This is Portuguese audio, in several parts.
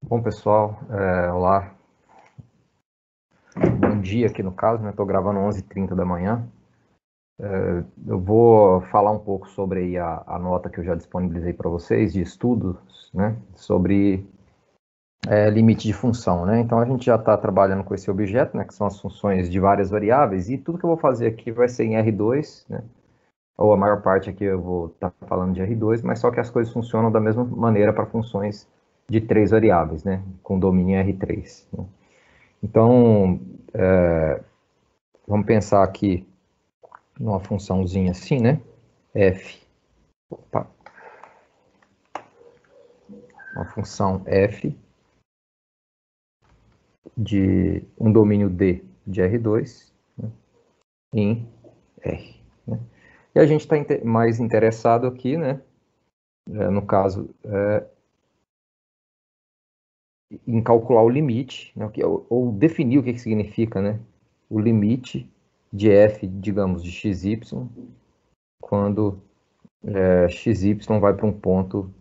Bom, pessoal, olá, bom dia aqui no caso, né? Estou gravando 11h30 da manhã. Eu vou falar um pouco sobre aí a nota que eu já disponibilizei para vocês de estudos, né? Sobre limite de função, né? Então a gente já está trabalhando com esse objeto, né? Que são as funções de várias variáveis, e tudo que eu vou fazer aqui vai ser em R2, né? Ou a maior parte aqui eu vou estar falando de R2, mas só que as coisas funcionam da mesma maneira para funções de 3 variáveis, né? Com domínio em R3, né? Então, vamos pensar aqui numa funçãozinha assim, né? F. Opa. Uma função f de um domínio D de R2, né, em R. Né? E a gente está mais interessado aqui, né? No caso, em calcular o limite, né, ou definir o que significa, né? O limite de f, digamos, de xy, quando xy vai para um ponto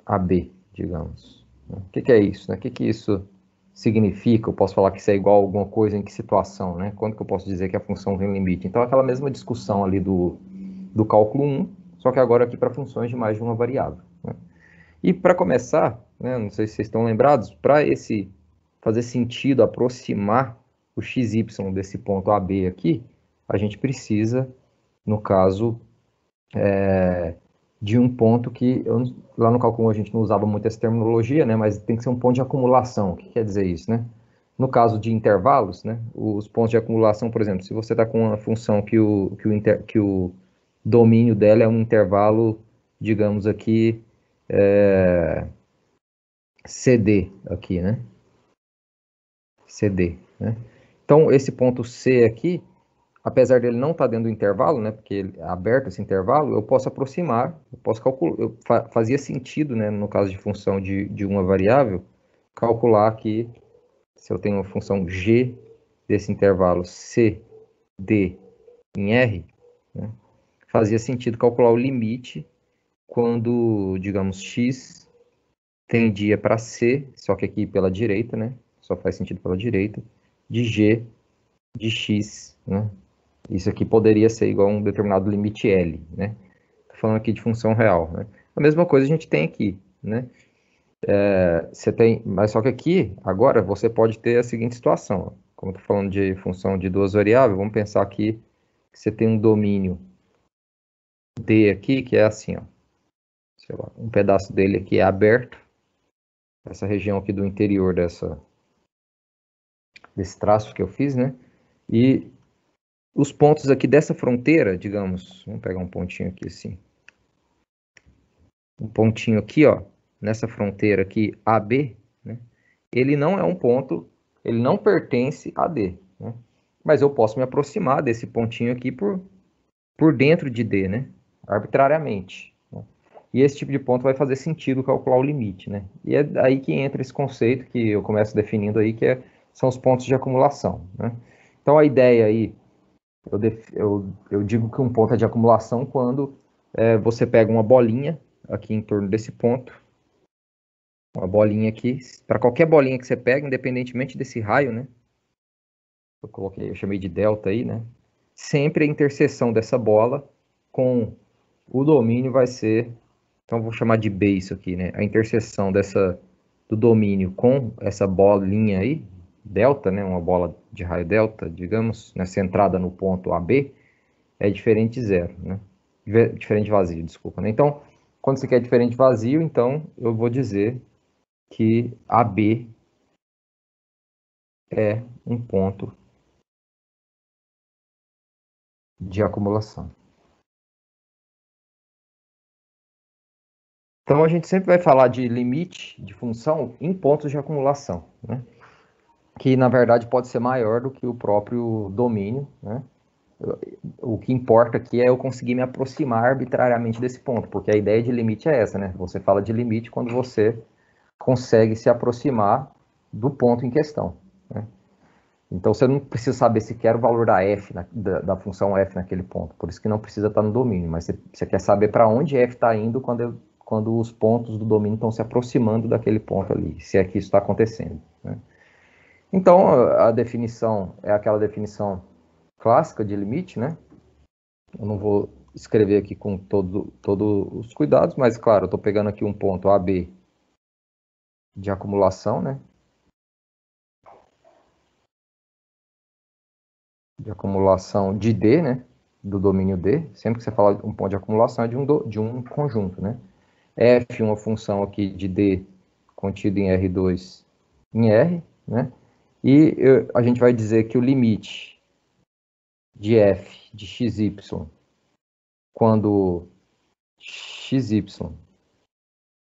AB, digamos. O que é isso? Né? O que isso significa? Eu posso falar que isso é igual a alguma coisa em que situação? Né? Quando que eu posso dizer que a função tem limite? Então, aquela mesma discussão ali do cálculo 1, só que agora aqui para funções de mais de uma variável. Né? E para começar, né, não sei se vocês estão lembrados, para fazer sentido aproximar o xy desse ponto AB aqui, a gente precisa, no caso, de um ponto que lá no cálculo a gente não usava muito essa terminologia, né, mas tem que ser um ponto de acumulação. O que quer dizer isso, né? No caso de intervalos, né, os pontos de acumulação, por exemplo, se você está com uma função que o domínio dela é um intervalo, digamos aqui, CD aqui, né? CD, né? Então, esse ponto C aqui, apesar dele não estar dentro do intervalo, né, porque ele é aberto esse intervalo, eu posso aproximar, eu posso calcular, fazia sentido, né, no caso de função de uma variável, calcular que se eu tenho uma função g desse intervalo c, d em r, né, fazia sentido calcular o limite quando, digamos, x tendia para c, só que aqui pela direita, né, só faz sentido pela direita, de g de x, né, isso aqui poderia ser igual a um determinado limite L, né? Estou falando aqui de função real, né? A mesma coisa a gente tem aqui, né? Você tem, mas só que aqui, agora, você pode ter a seguinte situação. Como estou falando de função de duas variáveis, vamos pensar aqui que você tem um domínio D aqui, que é assim, ó. Sei lá, um pedaço dele aqui é aberto. Essa região aqui do interior desse traço que eu fiz, né? E os pontos aqui dessa fronteira, digamos, vamos pegar um pontinho aqui assim. Um pontinho aqui, ó, nessa fronteira aqui, AB, né, ele não é um ponto, ele não pertence a D, né, mas eu posso me aproximar desse pontinho aqui por dentro de D, né, arbitrariamente. Né, e esse tipo de ponto vai fazer sentido calcular o limite, né, e é aí que entra esse conceito que eu começo definindo aí, que são os pontos de acumulação, né. Então a ideia aí, eu digo que um ponto é de acumulação quando você pega uma bolinha aqui em torno desse ponto, uma bolinha aqui, para qualquer bolinha que você pega, independentemente desse raio, né? Eu chamei de delta aí, né? Sempre a interseção dessa bola com o domínio vai ser, então vou chamar de B isso aqui, né? A interseção do domínio com essa bolinha aí, delta, né? Uma bola de raio delta, digamos, né? Centrada no ponto AB, é diferente de zero, né? Diferente de vazio, desculpa, né? Então, quando você quer diferente de vazio, então eu vou dizer que AB é um ponto de acumulação. Então, a gente sempre vai falar de limite de função em pontos de acumulação, né? Que, na verdade, pode ser maior do que o próprio domínio, né? O que importa aqui é eu conseguir me aproximar arbitrariamente desse ponto, porque a ideia de limite é essa, né? Você fala de limite quando você consegue se aproximar do ponto em questão, né? Então, você não precisa saber sequer o valor da f, da função f naquele ponto. Por isso que não precisa estar no domínio. Mas você quer saber para onde f está indo quando quando os pontos do domínio estão se aproximando daquele ponto ali, se é que isso está acontecendo, né? Então, a definição é aquela definição clássica de limite, né? Eu não vou escrever aqui com todos os cuidados, mas, claro, eu estou pegando aqui um ponto AB de acumulação, né? De acumulação de D, né? Do domínio D. Sempre que você fala um ponto de acumulação é de um conjunto, né? F, uma função aqui de D contida em R2 em R, né? E a gente vai dizer que o limite de F de XY, quando XY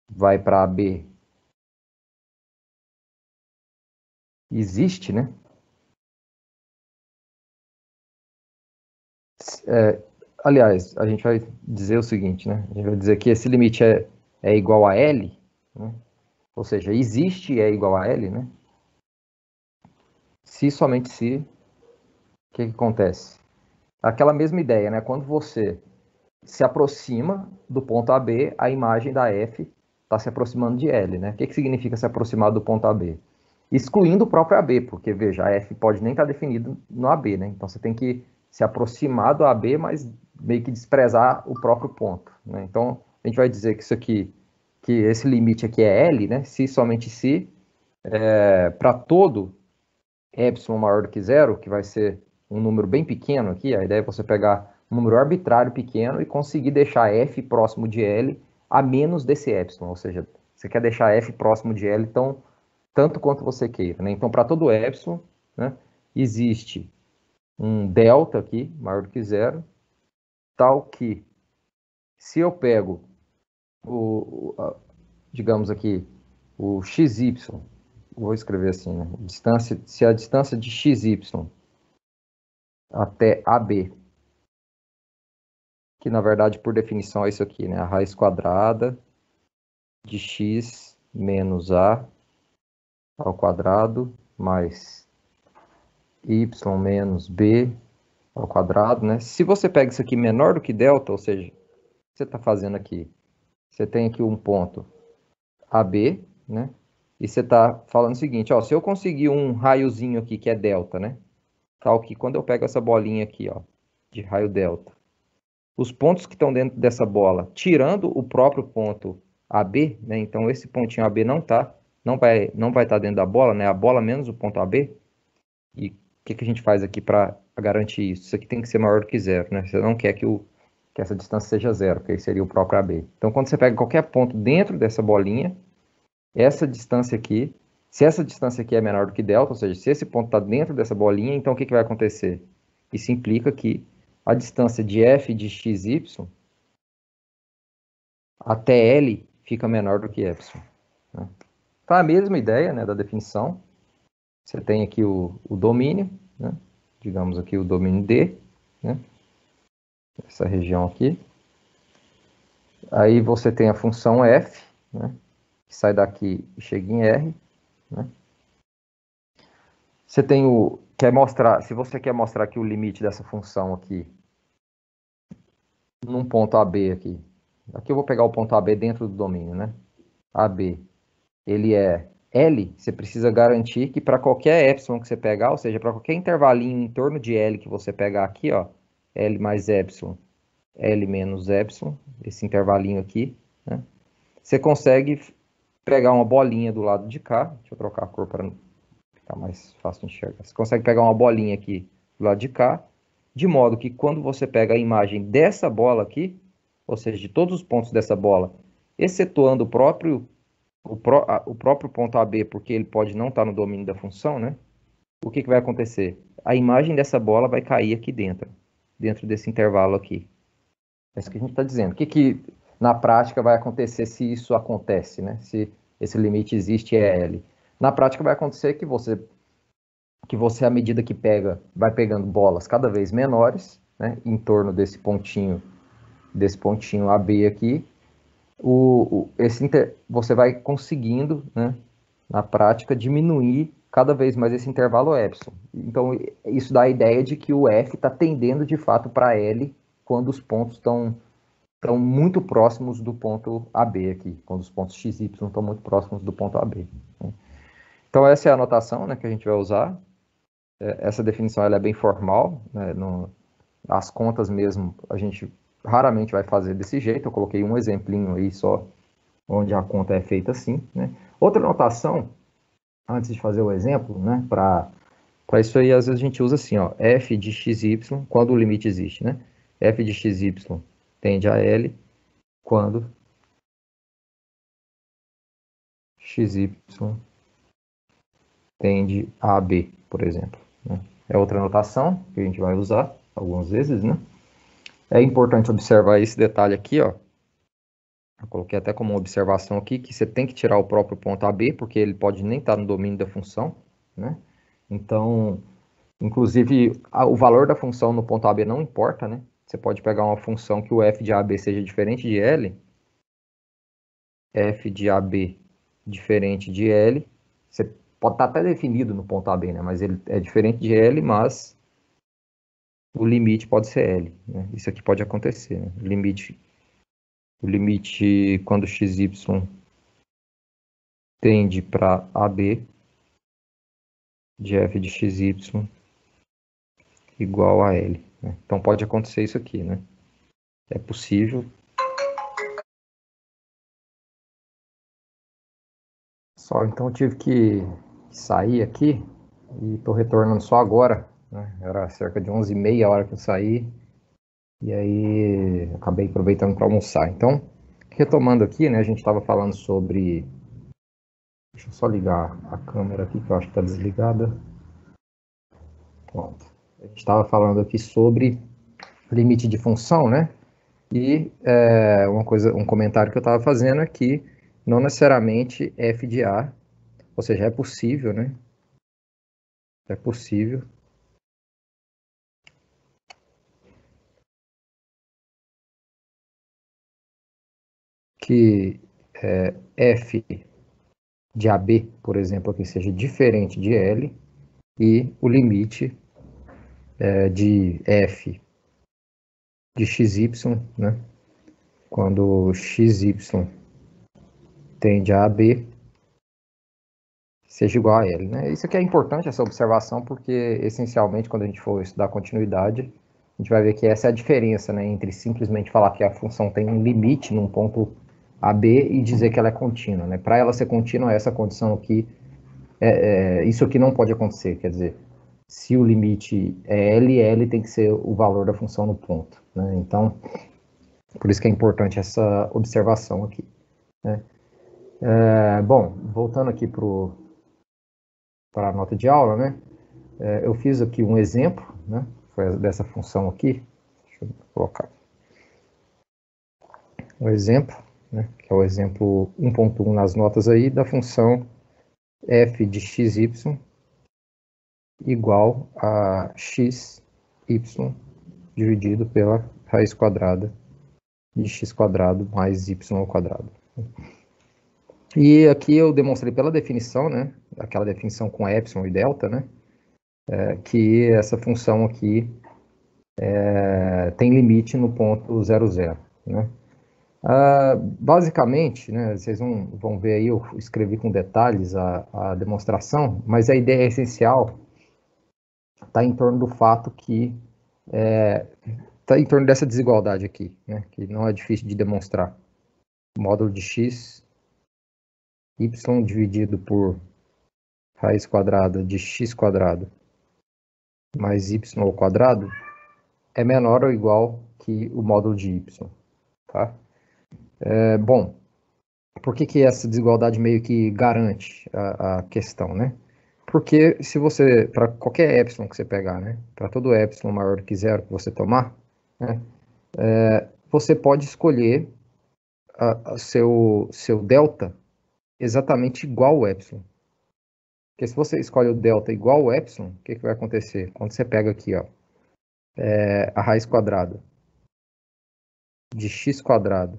vai para AB, existe, né? Aliás, a gente vai dizer o seguinte, né? A gente vai dizer que esse limite é igual a L, né? Ou seja, existe é igual a L, né? Se somente se, o que acontece? Aquela mesma ideia, né? Quando você se aproxima do ponto AB, a imagem da F está se aproximando de L, né? O que significa se aproximar do ponto AB? Excluindo o próprio AB, porque, veja, a F pode nem estar definido no AB, né? Então, você tem que se aproximar do AB, mas meio que desprezar o próprio ponto, né? Então, a gente vai dizer que isso aqui, que esse limite aqui é L, né? Se somente se, para todo epsilon maior do que zero, que vai ser um número bem pequeno aqui, a ideia é você pegar um número arbitrário pequeno e conseguir deixar F próximo de L a menos desse epsilon, ou seja, você quer deixar F próximo de L tanto quanto você queira, né? Então, para todo epsilon, né, existe um delta aqui, maior do que zero, tal que, se eu pego, digamos aqui, o xy, vou escrever assim, né? Se a distância de xy até AB, que na verdade por definição é isso aqui, né? A raiz quadrada de x menos a ao quadrado mais y menos b ao quadrado, né? Se você pega isso aqui menor do que delta, ou seja, o que você está fazendo aqui? Você tem aqui um ponto AB, né? E você está falando o seguinte, ó, se eu conseguir um raiozinho aqui que é delta, né? Tal que quando eu pego essa bolinha aqui, ó, de raio delta, os pontos que estão dentro dessa bola, tirando o próprio ponto AB, né? Então esse pontinho AB não vai estar dentro da bola, né? A bola menos o ponto AB. E o que a gente faz aqui para garantir isso? Isso aqui tem que ser maior do que zero, né? Você não quer que essa distância seja zero, porque aí seria o próprio AB. Então quando você pega qualquer ponto dentro dessa bolinha, essa distância aqui, se essa distância aqui é menor do que delta, ou seja, se esse ponto está dentro dessa bolinha, então o que vai acontecer? Isso implica que a distância de f de xy até L fica menor do que epsilon, né? Então, a mesma ideia, né, da definição. Você tem aqui o domínio, né? Digamos aqui o domínio D, né? Essa região aqui. Aí você tem a função f, né? Que sai daqui e chega em R, né? Você tem se você quer mostrar aqui o limite dessa função aqui, num ponto AB aqui. Aqui eu vou pegar o ponto AB dentro do domínio, né? AB, ele é L, você precisa garantir que para qualquer epsilon que você pegar, ou seja, para qualquer intervalinho em torno de L que você pegar aqui, ó, L mais epsilon, L menos epsilon, esse intervalinho aqui, né? Você consegue pegar uma bolinha do lado de cá, deixa eu trocar a cor para ficar mais fácil de enxergar. Você consegue pegar uma bolinha aqui do lado de cá, de modo que quando você pega a imagem dessa bola aqui, ou seja, de todos os pontos dessa bola, excetuando o próprio ponto AB, porque ele pode não estar no domínio da função, né? O que vai acontecer? A imagem dessa bola vai cair aqui dentro desse intervalo aqui. É isso que a gente está dizendo. O que na prática vai acontecer se isso acontece, né? Se esse limite existe é L. Na prática vai acontecer que você, à medida que vai pegando bolas cada vez menores, né? Em torno desse pontinho AB aqui, você vai conseguindo, né, na prática, diminuir cada vez mais esse intervalo epsilon. Então, isso dá a ideia de que o F está tendendo, de fato, para L quando os pontos estão estão muito próximos do ponto AB aqui, quando os pontos x e y estão muito próximos do ponto AB. Né? Então, essa é a anotação, né, que a gente vai usar. Essa definição ela é bem formal, né, as contas mesmo, a gente raramente vai fazer desse jeito. Eu coloquei um exemplinho aí só, onde a conta é feita assim. Né? Outra anotação, antes de fazer o exemplo, né, para isso aí, às vezes a gente usa assim, ó, f de xy, quando o limite existe, né? F de xy tende a L quando xy tende a B, por exemplo. Né? É outra notação que a gente vai usar algumas vezes, né? É importante observar esse detalhe aqui, ó. Eu coloquei até como uma observação aqui, que você tem que tirar o próprio ponto AB, porque ele pode nem estar no domínio da função, né? Então, inclusive, o valor da função no ponto AB não importa, né? Você pode pegar uma função que o f de AB seja diferente de L, f de AB diferente de L, você pode estar até definido no ponto AB, né? Mas ele é diferente de L, mas o limite pode ser L, né? Isso aqui pode acontecer, né? O limite quando xy tende para AB de f de xy igual a L. Né? Então pode acontecer isso aqui, né? É possível. Só então eu tive que sair aqui e estou retornando só agora. Né? Era cerca de 11h30 a hora que eu saí. E aí acabei aproveitando para almoçar. Então, retomando aqui, né? A gente estava falando sobre. Deixa eu só ligar a câmera aqui, que eu acho que está desligada. Pronto. A gente estava falando aqui sobre limite de função, né? E um comentário que eu estava fazendo é que não necessariamente f de a, ou seja, é possível, né? É possível que f de AB, por exemplo, aqui seja diferente de L e o limite de f de xy, né? Quando xy tende a AB, seja igual a L. Né? Isso aqui é importante, essa observação, porque essencialmente quando a gente for estudar continuidade, a gente vai ver que essa é a diferença, né, entre simplesmente falar que a função tem um limite num ponto AB e dizer que ela é contínua. Né? Para ela ser contínua, essa condição aqui, isso aqui não pode acontecer, quer dizer, se o limite é L, L tem que ser o valor da função no ponto. Né? Então, por isso que é importante essa observação aqui. Né? Bom, voltando aqui para a nota de aula, né? Eu fiz aqui um exemplo, né? Foi dessa função aqui. Deixa eu colocar um exemplo, né? Que é o exemplo 1.1 nas notas aí da função f de xy igual a xy dividido pela raiz quadrada de x quadrado mais y ao quadrado. E aqui eu demonstrei pela definição, né? Aquela definição com epsilon e delta, né? Que essa função aqui tem limite no ponto 0, 0, né? Basicamente, né, vocês vão ver aí, eu escrevi com detalhes a demonstração, mas a ideia essencial está em torno do fato que está em torno dessa desigualdade aqui, né, que não é difícil de demonstrar. O módulo de x, y dividido por raiz quadrada de x quadrado mais y ao quadrado é menor ou igual que o módulo de y, tá? Bom, por que essa desigualdade meio que garante a questão, né? Porque se você, para qualquer epsilon que você pegar, né? Para todo epsilon maior do que zero que você tomar, né? Você pode escolher seu delta exatamente igual ao epsilon. Porque se você escolhe o delta igual ao epsilon, o que vai acontecer? Quando você pega aqui, ó, a raiz quadrada de x quadrado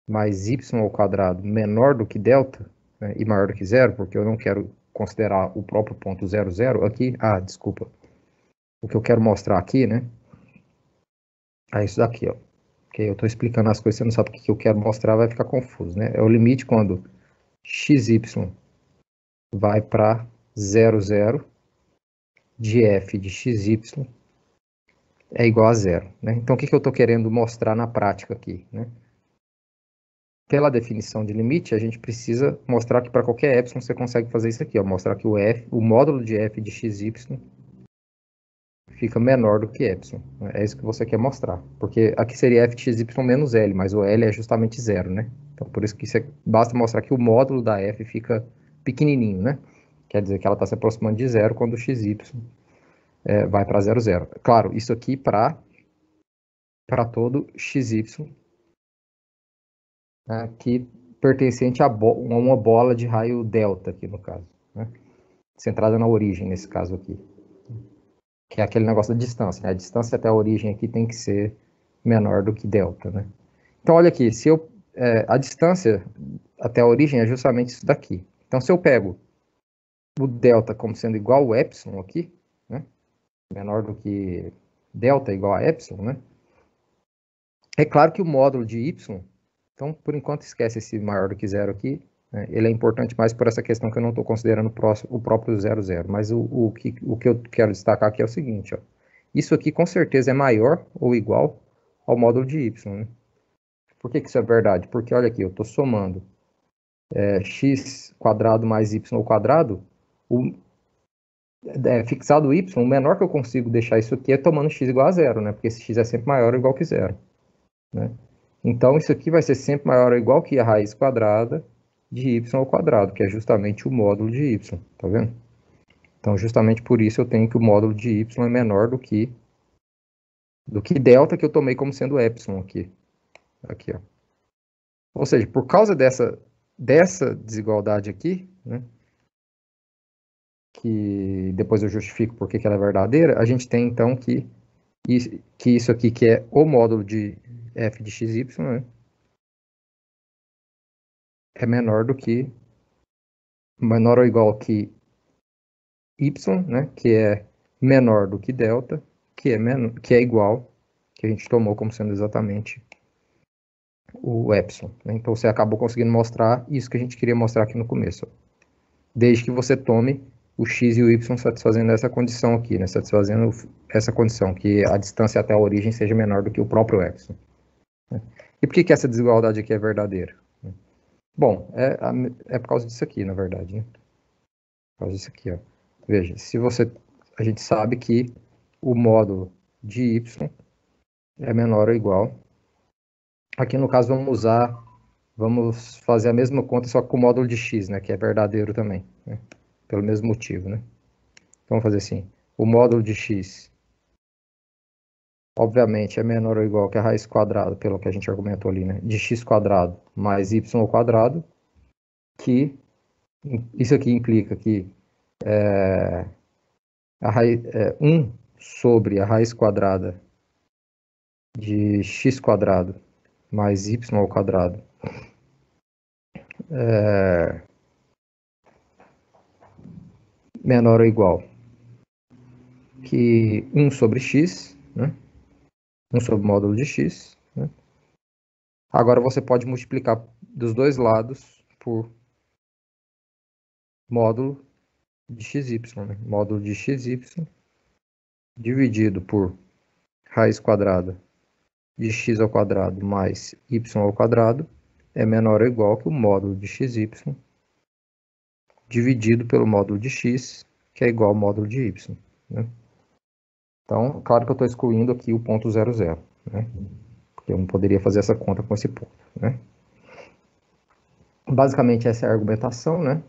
mais y ao quadrado menor do que delta, né, e maior do que zero, porque eu não quero considerar o próprio ponto 0, 0 aqui. Desculpa. O que eu quero mostrar aqui, né, é isso daqui, ó. Porque eu estou explicando as coisas, você não sabe o que eu quero mostrar, vai ficar confuso, né? É o limite quando xy vai para 0, 0, de f de xy é igual a zero, né? Então, o que eu estou querendo mostrar na prática aqui, né? Pela definição de limite, a gente precisa mostrar que para qualquer epsilon você consegue fazer isso aqui, ó, mostrar que o módulo de f de xy fica menor do que epsilon. É isso que você quer mostrar. Porque aqui seria f de xy menos L, mas o L é justamente zero, né? Então, por isso que basta mostrar que o módulo da f fica pequenininho, né? Quer dizer que ela está se aproximando de zero quando o xy vai para 0, 0. Claro, isso aqui para todo xy, né, que pertencente a uma bola de raio delta aqui no caso, né, centrada na origem nesse caso aqui, que é aquele negócio da distância, né, a distância até a origem aqui tem que ser menor do que delta, né. Então olha aqui, se a distância até a origem é justamente isso daqui. Então se eu pego o delta como sendo igual ao epsilon aqui, né, menor do que delta igual a epsilon, né, é claro que o módulo de y, então, por enquanto, esquece esse maior do que zero aqui, né? Ele é importante mais por essa questão que eu não estou considerando o próprio 0, 0. Mas o que eu quero destacar aqui é o seguinte, ó. Isso aqui com certeza é maior ou igual ao módulo de y, né? Por que isso é verdade? Porque, olha aqui, eu estou somando x quadrado mais y ao quadrado, fixado o y, o menor que eu consigo deixar isso aqui é tomando x igual a zero, né? Porque esse x é sempre maior ou igual que zero, né? Então, isso aqui vai ser sempre maior ou igual que a raiz quadrada de y ao quadrado, que é justamente o módulo de y, tá vendo? Então, justamente por isso eu tenho que o módulo de y é menor do que delta, que eu tomei como sendo epsilon aqui. Aqui, ó. Ou seja, por causa dessa desigualdade aqui, né, que depois eu justifico porque que ela é verdadeira, a gente tem então que isso aqui, que é o módulo de f de xy, né, é menor ou igual que y, né, que é menor do que delta, que é igual, que a gente tomou como sendo exatamente o epsilon, né? Então você acabou conseguindo mostrar isso que a gente queria mostrar aqui no começo, desde que você tome o x e o y satisfazendo essa condição aqui, né, satisfazendo essa condição, que a distância até a origem seja menor do que o próprio epsilon, né? E por que essa desigualdade aqui é verdadeira? Bom, é por causa disso aqui, na verdade, né? Por causa disso aqui, ó. Veja, a gente sabe que o módulo de y é menor ou igual. Aqui no caso vamos fazer a mesma conta, só que com o módulo de x, né, que é verdadeiro também, né, pelo mesmo motivo, né. Então, vamos fazer assim, o módulo de x, obviamente, é menor ou igual que a raiz quadrada, pelo que a gente argumentou ali, né, de x quadrado mais y ao quadrado, que isso aqui implica que 1 sobre a raiz quadrada de x quadrado mais y ao quadrado menor ou igual que 1 sobre x, né? 1 sobre o módulo de x, né? Agora você pode multiplicar dos dois lados por módulo de xy, né? Módulo de xy dividido por raiz quadrada de x ao quadrado mais y ao quadrado é menor ou igual que o módulo de xy dividido pelo módulo de x, que é igual ao módulo de y, né? Então, claro que eu estou excluindo aqui o ponto 0, 0, né? Porque eu não poderia fazer essa conta com esse ponto, né? Basicamente, essa é a argumentação, né?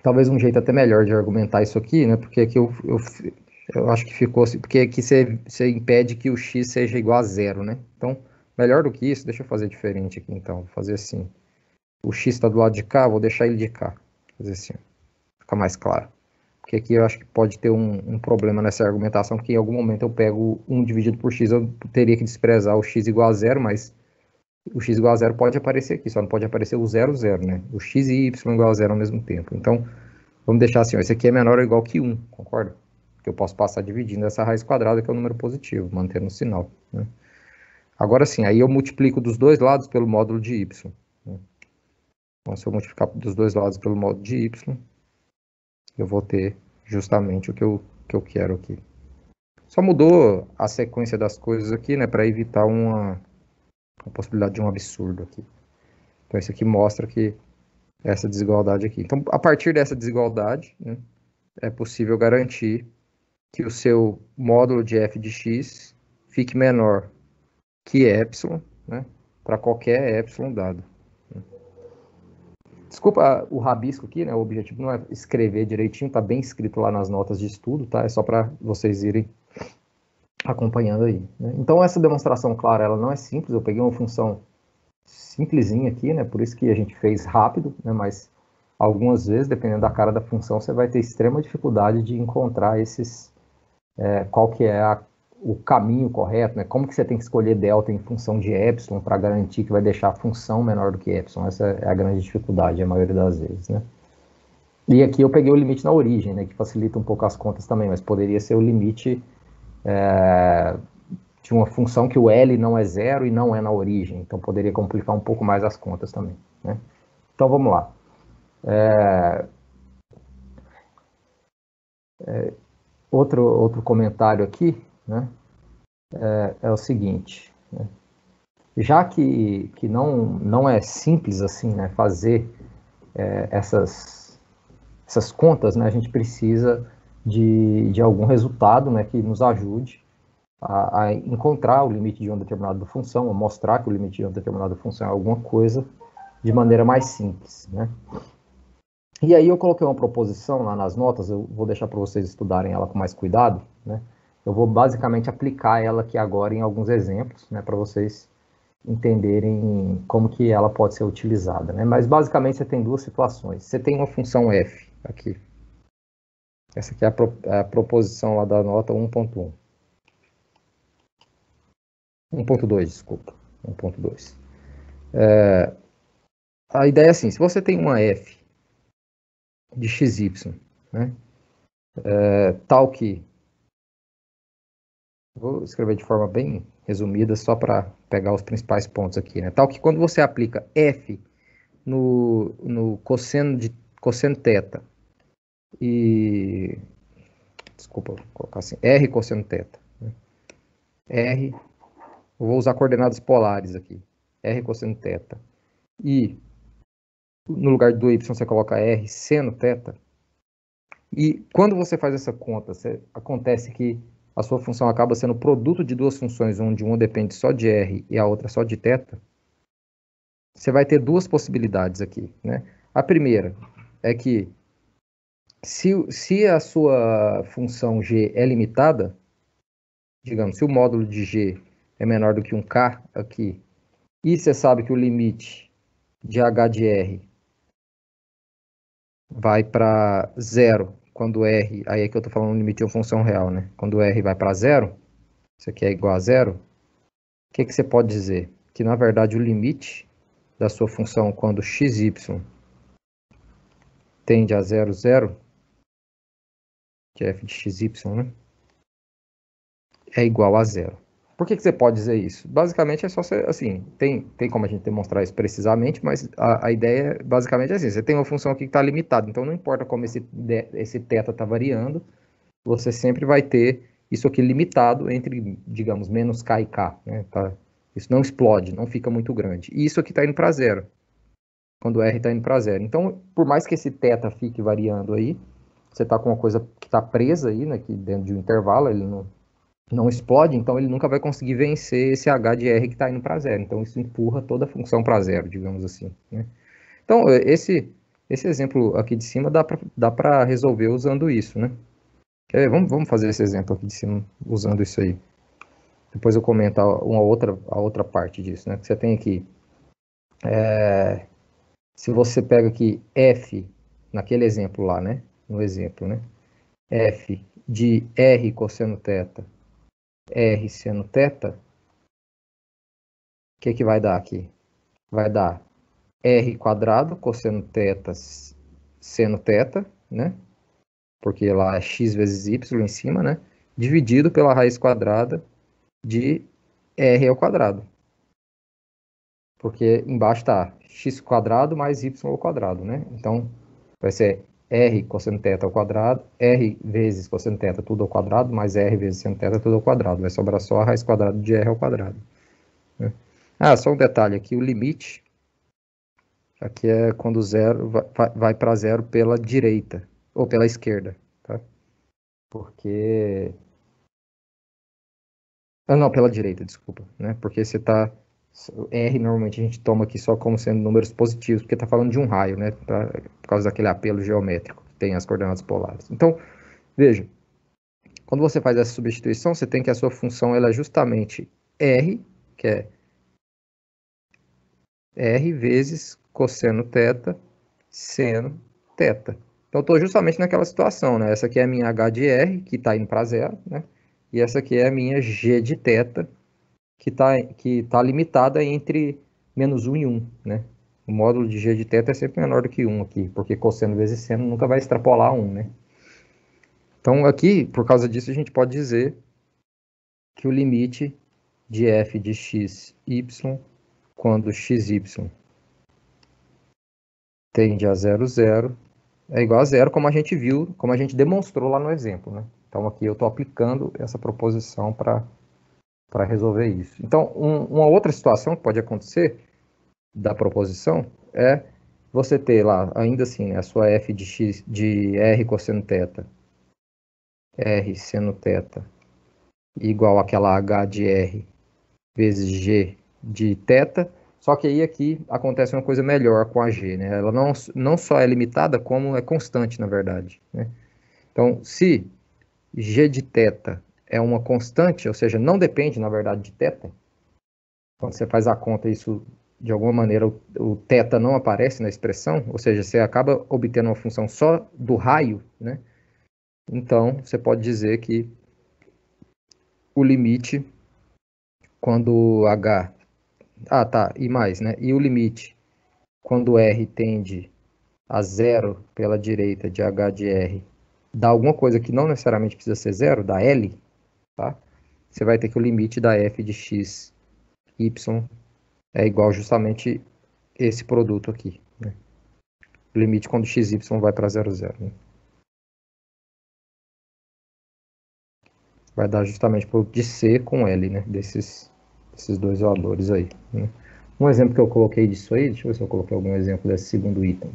Talvez um jeito até melhor de argumentar isso aqui, né? Porque aqui eu acho que ficou assim, porque aqui você impede que o x seja igual a zero, né? Então, melhor do que isso, deixa eu fazer diferente aqui, então. Vou fazer assim. O x está do lado de cá, vou deixar ele de cá. Vou fazer assim, fica mais claro. Porque aqui eu acho que pode ter um problema nessa argumentação, que em algum momento eu pego 1 dividido por x, eu teria que desprezar o x igual a zero, mas o x igual a zero pode aparecer aqui, só não pode aparecer o 0, 0, né? O x e y igual a zero ao mesmo tempo. Então, vamos deixar assim, ó, esse aqui é menor ou igual que 1, concorda? que eu posso passar dividindo essa raiz quadrada, que é o número positivo, mantendo o sinal, né? Agora sim, aí eu multiplico dos dois lados pelo módulo de y, né? Então, se eu multiplicar dos dois lados pelo módulo de y, eu vou ter justamente o que eu quero aqui. Só mudou a sequência das coisas aqui, né, para evitar a possibilidade de um absurdo aqui. Então, isso aqui mostra que essa desigualdade aqui. Então, a partir dessa desigualdade, né, é possível garantir que o seu módulo de f de x fique menor que epsilon, né, para qualquer epsilon dado. Desculpa o rabisco aqui, né, o objetivo não é escrever direitinho, está bem escrito lá nas notas de estudo, tá? É só para vocês irem acompanhando aí, né? Então, essa demonstração, claro, ela não é simples, eu peguei uma função simplesinha aqui, né, por isso que a gente fez rápido, né, mas algumas vezes, dependendo da cara da função, você vai ter extrema dificuldade de encontrar qual que é o caminho correto, né, como que você tem que escolher delta em função de epsilon para garantir que vai deixar a função menor do que epsilon. Essa é a grande dificuldade, a maioria das vezes, né. E aqui eu peguei o limite na origem, né, que facilita um pouco as contas também, mas poderia ser o limite de uma função que o L não é zero e não é na origem, então poderia complicar um pouco mais as contas também, né? Então vamos lá. Outro comentário aqui, né, é o seguinte, né, já que não é simples assim, né, fazer essas contas, né, a gente precisa de algum resultado, né, que nos ajude a encontrar o limite de uma determinada função, a mostrar que o limite de uma determinada função é alguma coisa de maneira mais simples, né? E aí eu coloquei uma proposição lá nas notas, eu vou deixar para vocês estudarem ela com mais cuidado, né? Eu vou basicamente aplicar ela aqui agora em alguns exemplos, né, para vocês entenderem como que ela pode ser utilizada, né? Mas basicamente você tem duas situações. Você tem uma função f aqui. Essa aqui é a proposição lá da nota 1.1. 1.2, desculpa. 1.2. A ideia é assim, se você tem uma f de xy, né, tal que... Vou escrever de forma bem resumida, só para pegar os principais pontos aqui, né? Tal que quando você aplica f no cosseno θ e... Desculpa, vou colocar assim, r cosseno θ, né? R, eu vou usar coordenadas polares aqui, r cosseno θ, e no lugar do y você coloca r seno θ, e quando você faz essa conta, acontece que a sua função acaba sendo produto de duas funções, onde uma depende só de r e a outra só de θ, você vai ter duas possibilidades aqui, né? A primeira é que se a sua função g é limitada, digamos, se o módulo de g é menor do que um k aqui, e você sabe que o limite de h de r vai para zero quando r, aí é que eu estou falando o limite de uma função real, né? Quando r vai para zero, isso aqui é igual a zero, o que você pode dizer? Que na verdade o limite da sua função quando xy tende a 0, 0, que é f de xy, né, é igual a zero. Por que você pode dizer isso? Basicamente é só você, assim, tem como a gente demonstrar isso precisamente, mas a ideia basicamente é assim, você tem uma função aqui que está limitada, então não importa como esse θ está variando, você sempre vai ter isso aqui limitado entre, digamos, menos k e k, né? Tá? Isso não explode, não fica muito grande. E isso aqui está indo para zero, quando r está indo para zero. Então, por mais que esse θ fique variando aí, você está com uma coisa que está presa aí, né, aqui dentro de um intervalo, ele não explode, então ele nunca vai conseguir vencer esse h de r que está indo para zero. Então, isso empurra toda a função para zero, digamos assim, né? Então, esse exemplo aqui de cima dá para resolver usando isso, né? Vamos fazer esse exemplo aqui de cima usando isso aí. Depois eu comento a outra parte disso, né? Você tem aqui, se você pega aqui f, naquele exemplo lá, né? No exemplo, né? F de r cosseno θ, r seno θ, o que vai dar aqui? Vai dar r quadrado cosseno θ seno θ, né? porque lá é x vezes y em cima, né? Dividido pela raiz quadrada de r ao quadrado. Porque embaixo está x quadrado mais y ao quadrado, né? Então, vai ser r cosseno θ ao quadrado, r vezes cosseno θ tudo ao quadrado, mais r vezes seno θ tudo ao quadrado. Vai sobrar só a raiz quadrada de r ao quadrado. Né? Ah, só um detalhe aqui, o limite, aqui é quando zero vai para zero pela direita, ou pela esquerda, tá? Porque... Ah, não, pela direita, desculpa, né? Porque você está... R normalmente a gente toma aqui só como sendo números positivos, porque está falando de um raio, né? Por causa daquele apelo geométrico que tem as coordenadas polares. Então, veja, quando você faz essa substituição, você tem que a sua função ela é justamente R, que é R vezes cosseno θ, seno θ. Então, estou justamente naquela situação, né? Essa aqui é a minha H de R, que está indo para zero, né? E essa aqui é a minha G de θ, que tá limitada entre menos 1 e 1, né? O módulo de G de θ é sempre menor do que 1 aqui, porque cosseno vezes seno nunca vai extrapolar 1, né? Então, aqui, por causa disso, a gente pode dizer que o limite de f de x, y, quando xy tende a 0, 0, é igual a zero, como a gente viu, como a gente demonstrou lá no exemplo, né? Então, aqui eu estou aplicando essa proposição para resolver isso. Então, uma outra situação que pode acontecer da proposição é você ter lá, ainda assim, a sua f de x de r cosseno θ, r seno θ, igual àquela h de r vezes g de θ, só que aí aqui acontece uma coisa melhor com a g, né? Ela não só é limitada, como é constante, na verdade, né? Então, se g de θ é uma constante, ou seja, não depende, na verdade, de θ, quando você faz a conta, isso, de alguma maneira, o θ não aparece na expressão, ou seja, você acaba obtendo uma função só do raio, né? Então, você pode dizer que o limite, quando h... Ah, tá, e mais, né? E o limite, quando r tende a zero pela direita de h de r, dá alguma coisa que não necessariamente precisa ser zero, dá L, tá? Você vai ter que o limite da f de x, y, é igual justamente esse produto aqui, né? O limite quando xy vai para 0, 0. Né? Vai dar justamente o de C com L, né? Desses dois valores aí. Né? Um exemplo que eu coloquei disso aí, deixa eu ver se eu coloquei algum exemplo desse segundo item.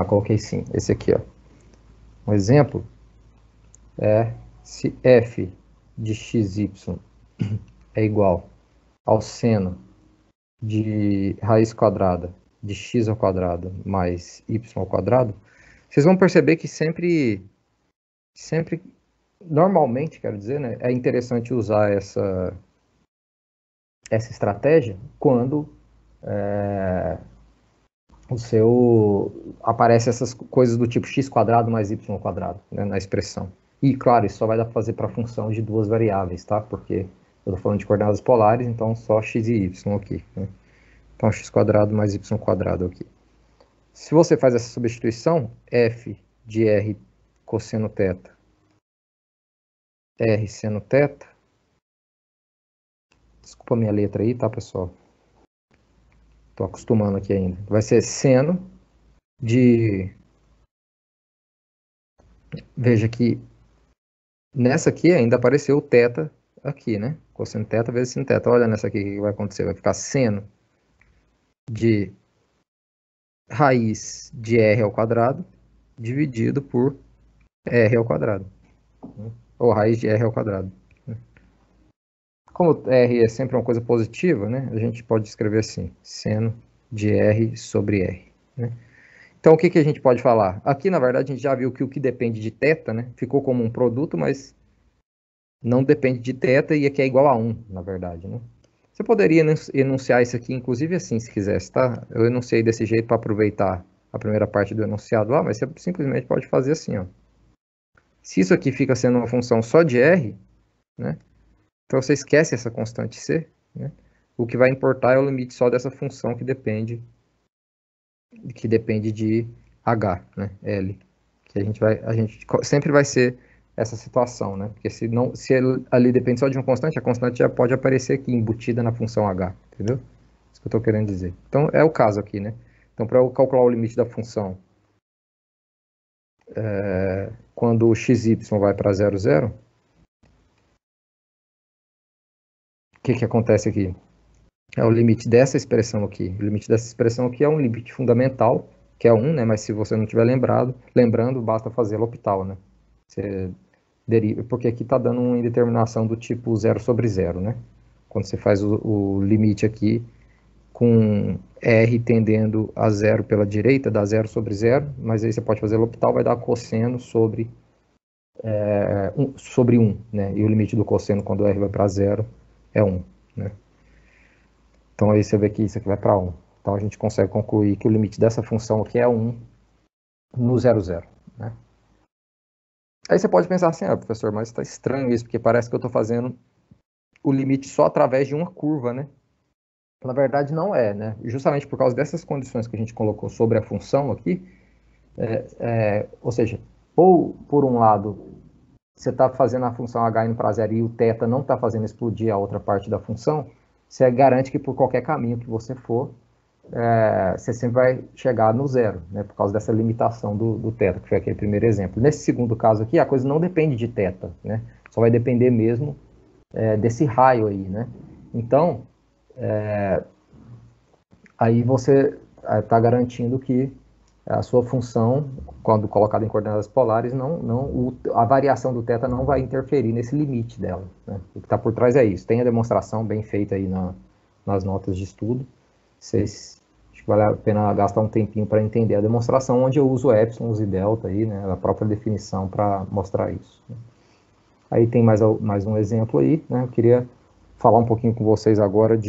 Coloquei sim. Esse aqui, ó. Um exemplo é se f de xy é igual ao seno de raiz quadrada de x ao quadrado mais y ao quadrado, vocês vão perceber que sempre, normalmente, quero dizer, né, é interessante usar essa estratégia quando aparece essas coisas do tipo x quadrado mais y quadrado, né, na expressão. E, claro, isso só vai dar para fazer para função de duas variáveis, tá? Porque eu estou falando de coordenadas polares, então só x e y aqui. Né? Então, x quadrado mais y quadrado aqui. Se você faz essa substituição, f de r cosseno θ, r seno θ, desculpa a minha letra aí, tá, pessoal? Estou acostumando aqui ainda. Vai ser seno de... Veja que nessa aqui ainda apareceu o θ aqui, né? Cosseno θ vezes sin θ. Olha nessa aqui o que vai acontecer. Vai ficar seno de raiz de r ao quadrado dividido por r ao quadrado. Ou raiz de r ao quadrado. Como r é sempre uma coisa positiva, né? A gente pode escrever assim, seno de r sobre r. Né? Então, o que a gente pode falar? Aqui, na verdade, a gente já viu que o que depende de θ, né? Ficou como um produto, mas não depende de θ e aqui é igual a 1, na verdade, né? Você poderia enunciar isso aqui, inclusive assim, se quisesse, tá? Eu enunciei desse jeito para aproveitar a primeira parte do enunciado lá, mas você simplesmente pode fazer assim, ó. Se isso aqui fica sendo uma função só de r, né? Então você esquece essa constante c, né? O que vai importar é o limite só dessa função que depende de h, né, L. Que a gente sempre vai ser essa situação, né? Porque se ali depende só de uma constante, a constante já pode aparecer aqui embutida na função h, entendeu? Isso que eu estou querendo dizer. Então é o caso aqui, né? Então para eu calcular o limite da função quando o xy vai para 0, 0, o que acontece aqui? É o limite dessa expressão aqui. O limite dessa expressão aqui é um limite fundamental, que é 1, né? Mas se você não estiver lembrando, basta fazer L'Hopital, né? Você deriva, porque aqui está dando uma indeterminação do tipo 0 sobre 0, né? Quando você faz o limite aqui com R tendendo a 0 pela direita, dá 0 sobre 0, mas aí você pode fazer L'Hopital, vai dar cosseno sobre 1, né? E o limite do cosseno quando R vai para 0 é 1, né? Então aí você vê que isso aqui vai para 1. Então a gente consegue concluir que o limite dessa função aqui é 1 no 0, 0, né? Aí você pode pensar assim, professor, mas está estranho isso, porque parece que eu estou fazendo o limite só através de uma curva, né? Na verdade não é, né? Justamente por causa dessas condições que a gente colocou sobre a função aqui, ou seja, ou por um lado você está fazendo a função h indo para 0 e o θ não está fazendo explodir a outra parte da função, você garante que por qualquer caminho que você for, você sempre vai chegar no 0, né? Por causa dessa limitação do θ, que foi aquele primeiro exemplo. Nesse segundo caso aqui, a coisa não depende de θ, né? Só vai depender mesmo desse raio aí, né? Então, aí você está garantindo que a sua função, quando colocada em coordenadas polares, a variação do θ não vai interferir nesse limite dela, né? O que está por trás é isso. Tem a demonstração bem feita aí nas notas de estudo. Acho que vale a pena gastar um tempinho para entender a demonstração, onde eu uso épsilon e delta aí, né, a própria definição para mostrar isso. Aí tem mais um exemplo aí, né? Eu queria falar um pouquinho com vocês agora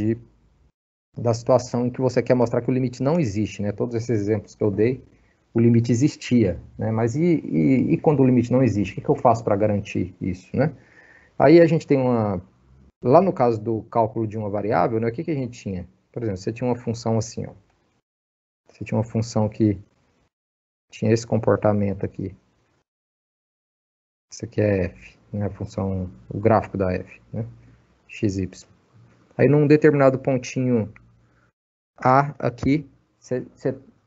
da situação em que você quer mostrar que o limite não existe, né? Todos esses exemplos que eu dei, o limite existia, né? Mas e quando o limite não existe? O que eu faço para garantir isso, né? Aí a gente tem lá no caso do cálculo de uma variável, né? O que a gente tinha? Por exemplo, você tinha uma função assim, ó. Você tinha uma função que tinha esse comportamento aqui. Isso aqui é f, né? A função, o gráfico da f, né? xy. Aí num determinado pontinho A aqui, você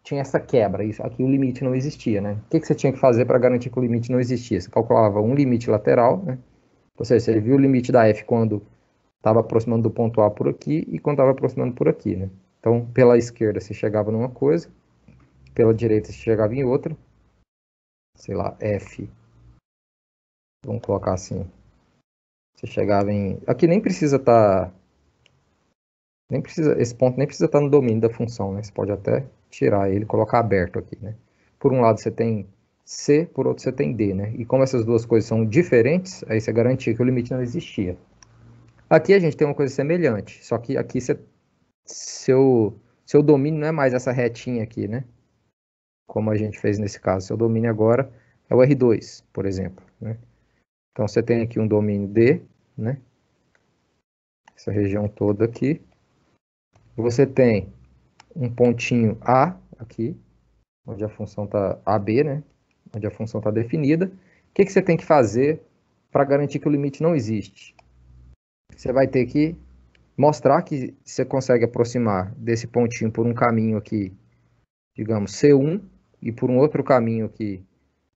tinha essa quebra. Isso aqui o limite não existia, né? O que você tinha que fazer para garantir que o limite não existia? Você calculava um limite lateral, né? Ou seja, você viu o limite da f quando estava aproximando do ponto A por aqui e quando estava aproximando por aqui, né? Então, pela esquerda você chegava numa coisa, pela direita você chegava em outra, sei lá, f, vamos colocar assim, você chegava em... Aqui nem precisa estar... esse ponto nem precisa estar no domínio da função, né? Você pode até tirar ele e colocar aberto aqui, né? Por um lado você tem C, por outro você tem D, né? E como essas duas coisas são diferentes, aí você garantia que o limite não existia. Aqui a gente tem uma coisa semelhante, só que aqui seu domínio não é mais essa retinha aqui, né? Como a gente fez nesse caso. Seu domínio agora é o R2, por exemplo, né? Então você tem aqui um domínio D, né? Essa região toda aqui. Você tem um pontinho A aqui, onde a função está AB, né? Onde a função está definida. O que você tem que fazer para garantir que o limite não existe? Você vai ter que mostrar que você consegue aproximar desse pontinho por um caminho aqui, digamos, C1, e por um outro caminho aqui,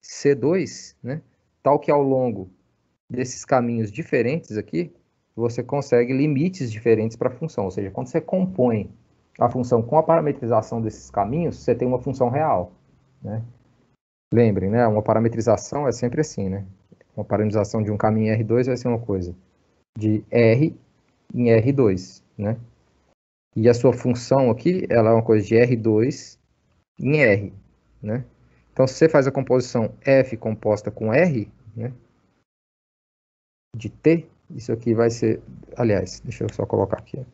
C2, né? Tal que ao longo desses caminhos diferentes aqui, você consegue limites diferentes para a função. Ou seja, quando você compõe a função com a parametrização desses caminhos, você tem uma função real, né? Lembrem, né? Uma parametrização é sempre assim, né? Uma parametrização de um caminho em R2 vai ser uma coisa de R em R2, né? E a sua função aqui, ela é uma coisa de R2 em R, né? Então, se você faz a composição F composta com R, né? De T, isso aqui vai ser... Aliás, deixa eu só colocar aqui.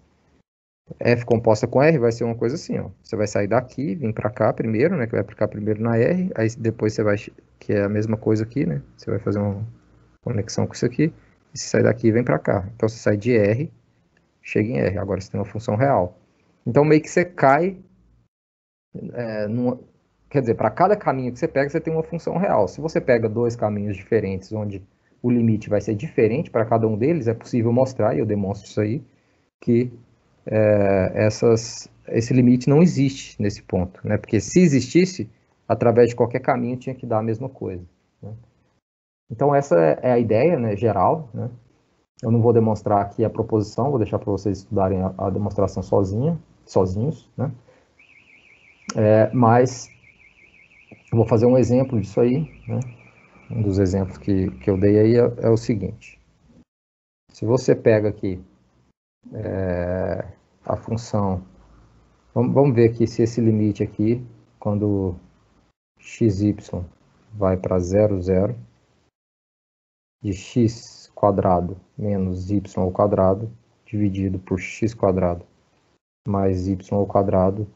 F composta com R vai ser uma coisa assim, ó. Você vai sair daqui, vir para cá primeiro, né? Que vai aplicar primeiro na R, aí depois você vai... Que é a mesma coisa aqui, né? Você vai fazer uma conexão com isso aqui. E você sai daqui e vem para cá. Então, você sai de R chega em R. Agora você tem uma função real. Então, meio que você cai... quer dizer, para cada caminho que você pega, você tem uma função real. Se você pega dois caminhos diferentes, onde o limite vai ser diferente para cada um deles, é possível mostrar, e eu demonstro isso aí, que esse limite não existe nesse ponto, né? Porque se existisse, através de qualquer caminho tinha que dar a mesma coisa, né? Então essa é a ideia, né, geral, né? Eu não vou demonstrar aqui a proposição, vou deixar para vocês estudarem a demonstração sozinhos, né? Mas eu vou fazer um exemplo disso aí, né? Um dos exemplos que eu dei aí é o seguinte. Se você pega aqui a função... Vamos ver aqui se esse limite aqui, quando xy vai para 0, 0, de x quadrado menos y ao quadrado, dividido por x quadrado mais y ao quadrado,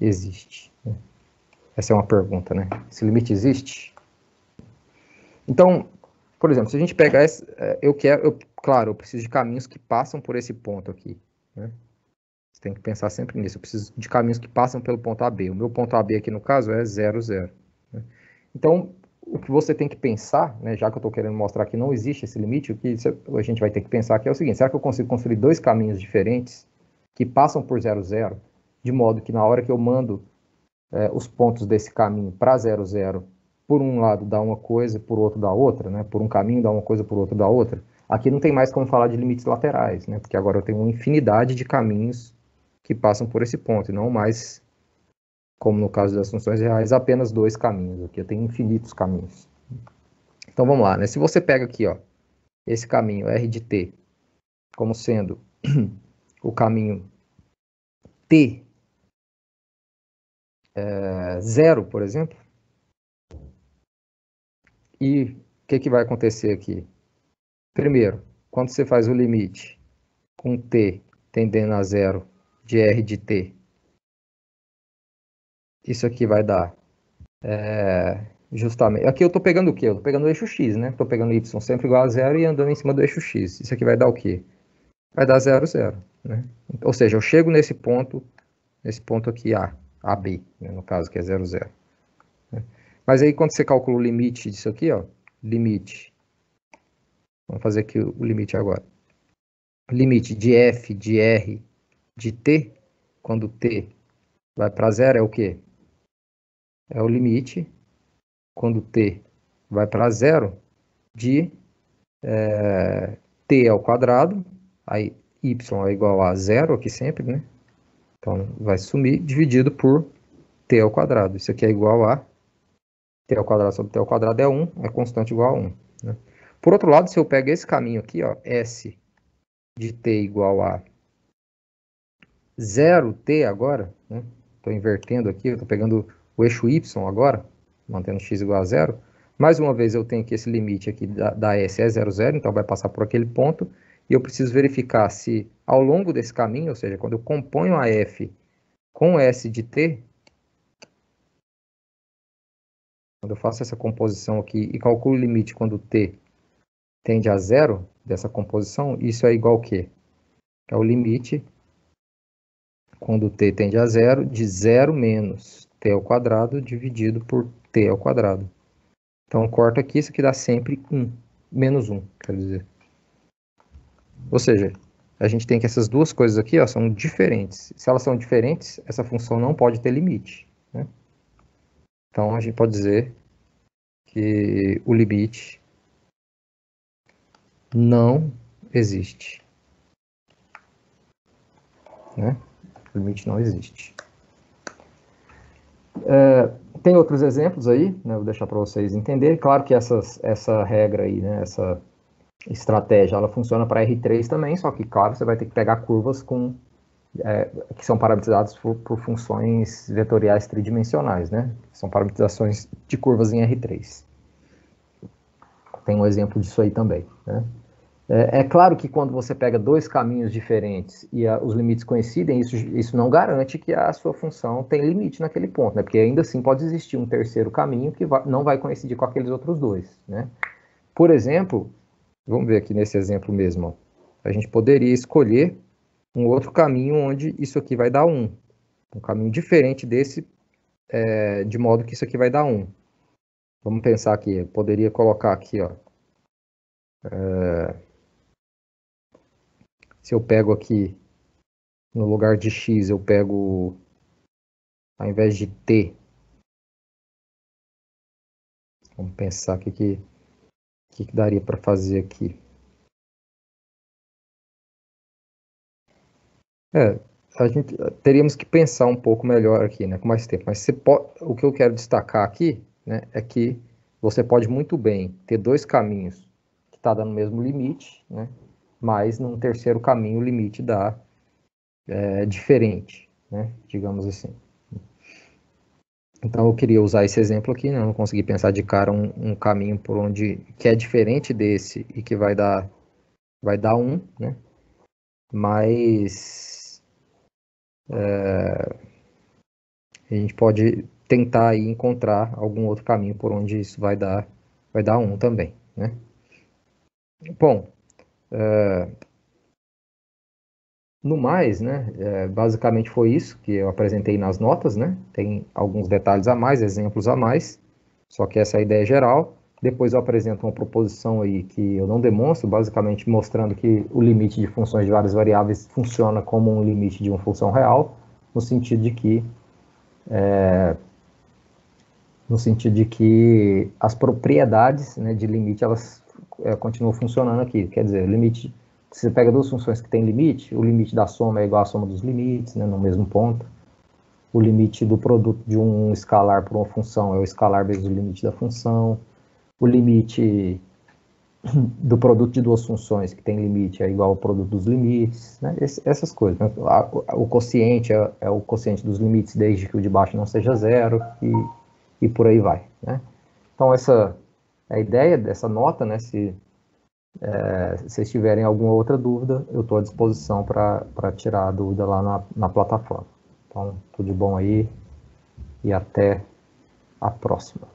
existe. Essa é uma pergunta, né? Esse limite existe? Então, por exemplo, se a gente pegar esse, claro, eu preciso de caminhos que passam por esse ponto aqui, né? Você tem que pensar sempre nisso. Eu preciso de caminhos que passam pelo ponto AB. O meu ponto AB aqui, no caso, é 0, 0. Né? Então, o que você tem que pensar, né, já que eu estou querendo mostrar que não existe esse limite, o que a gente vai ter que pensar aqui é o seguinte: será que eu consigo construir dois caminhos diferentes que passam por 0, 0, de modo que na hora que eu mando os pontos desse caminho para 0, 0, por um lado dá uma coisa, por outro dá outra, né? Por um caminho dá uma coisa, por outro dá outra. Aqui não tem mais como falar de limites laterais, né? Porque agora eu tenho uma infinidade de caminhos que passam por esse ponto, e não mais, como no caso das funções reais, apenas dois caminhos. Aqui eu tenho infinitos caminhos. Então vamos lá, né? Se você pega aqui, ó, esse caminho R de t como sendo o caminho t 0, por exemplo, e o que vai acontecer aqui? Primeiro, quando você faz o limite com t tendendo a 0 de R de t, isso aqui vai dar justamente... Aqui eu estou pegando o quê? Eu estou pegando o eixo x, né? Estou pegando y sempre igual a 0 e andando em cima do eixo x. Isso aqui vai dar o quê? Vai dar 0, 0. Né? Ou seja, eu chego nesse ponto aqui A, AB, né? No caso que é 0, 0. Né? Mas aí quando você calcula o limite disso aqui, ó, limite... Vamos fazer aqui o limite agora. Limite de f de r de t, quando t vai para 0, é o quê? É o limite, quando t vai para 0, de t ao quadrado, aí y é igual a 0 aqui sempre, né? Então vai sumir, dividido por t ao quadrado. Isso aqui é igual a t ao quadrado sobre t ao quadrado é 1, é constante igual a 1. Né? Por outro lado, se eu pego esse caminho aqui, ó, s de t igual a 0t agora, né? Estou invertendo aqui, eu estou pegando o eixo y agora, mantendo x igual a 0. Mais uma vez eu tenho que esse limite aqui da S é 0, 0, então vai passar por aquele ponto, e eu preciso verificar se ao longo desse caminho, ou seja, quando eu componho a F com S de t, quando eu faço essa composição aqui e calculo o limite quando t tende a 0 dessa composição, isso é igual ao quê? É o limite quando t tende a 0 de 0 menos t ao quadrado dividido por t ao quadrado. Então, corta aqui, isso aqui dá sempre 1, menos 1, quer dizer. Ou seja, a gente tem que essas duas coisas aqui, ó, são diferentes. Se elas são diferentes, essa função não pode ter limite. Né? Então, a gente pode dizer que o limite não existe. Né? O limite não existe. Tem outros exemplos aí, né? Vou deixar para vocês entenderem. Claro que essa regra aí, né? Essa estratégia, ela funciona para R3 também, só que, claro, você vai ter que pegar curvas que são parametrizadas por funções vetoriais tridimensionais, né? São parametrizações de curvas em R3. Tem um exemplo disso aí também, né? É claro que quando você pega dois caminhos diferentes e os limites coincidem, isso não garante que a sua função tem limite naquele ponto, né? Porque ainda assim pode existir um terceiro caminho que não vai coincidir com aqueles outros dois, né? Por exemplo, vamos ver aqui nesse exemplo mesmo, ó. a gente poderia escolher um outro caminho onde isso aqui vai dar 1. Um caminho diferente desse, de modo que isso aqui vai dar 1. Vamos pensar aqui, eu poderia colocar aqui, ó. Se eu pego aqui, no lugar de x, eu pego, ao invés de t, vamos pensar aqui que daria para fazer aqui. A gente teríamos que pensar um pouco melhor aqui, né, com mais tempo. Mas o que eu quero destacar aqui, né, é que você pode muito bem ter dois caminhos que está dando o mesmo limite, né, mas num terceiro caminho o limite dá diferente, né, digamos assim. Então eu queria usar esse exemplo aqui, né, não consegui pensar de cara um caminho por onde que é diferente desse e que vai dar 1, né, mas a gente pode tentar aí encontrar algum outro caminho por onde isso vai dar 1 também, né? Bom, no mais, né, basicamente foi isso que eu apresentei nas notas, né? Tem alguns detalhes a mais, exemplos a mais, só que essa é a ideia geral. Depois eu apresento uma proposição aí que eu não demonstro, basicamente mostrando que o limite de funções de várias variáveis funciona como um limite de uma função real, no sentido de que as propriedades, né, de limite, elas continuam funcionando aqui. Quer dizer, limite, se você pega duas funções que têm limite, o limite da soma é igual à soma dos limites, né, no mesmo ponto. O limite do produto de um escalar por uma função é o escalar vezes o limite da função. O limite do produto de duas funções que tem limite é igual ao produto dos limites, né? Essas coisas, né? O quociente é o quociente dos limites desde que o de baixo não seja zero e por aí vai, né? Então essa é a ideia dessa nota, né? Se vocês tiverem alguma outra dúvida, eu estou à disposição para tirar a dúvida lá na plataforma. Então, tudo de bom aí e até a próxima.